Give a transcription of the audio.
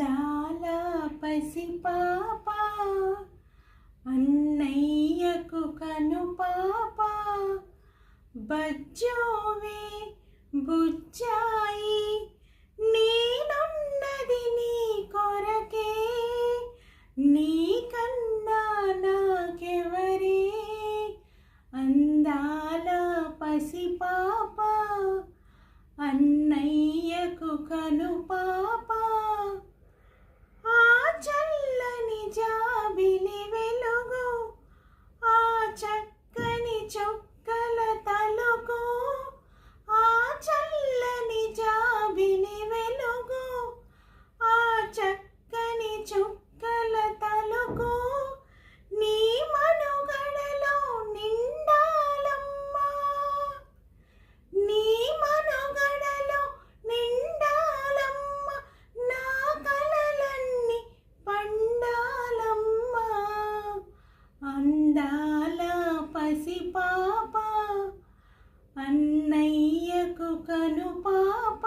అందాల పసిపాప అన్నయ్యకు కనుపాప బజ్జోవే బుజ్జాయి నేనున్నది నీ కొరకే నీకన్నా నాకెవరే అందాల పసిపాప అన్నయ్యకు కనుపాప ఆ చల్లని జాబిలి వెలుగు ఆ చక్కని చుక్కల తలుగు ఆ చల్లని జాబిలి వెలుగు ఆ చక్కని చుక్కల తలుగు నీ మనుగడలో నిండాలమ్మా నీ మనుగడలో నిండాలమ్మా నా కలలన్నీ పండాలమ్మా అందాల పసిపాప అన్నయ్యకు కనుపాప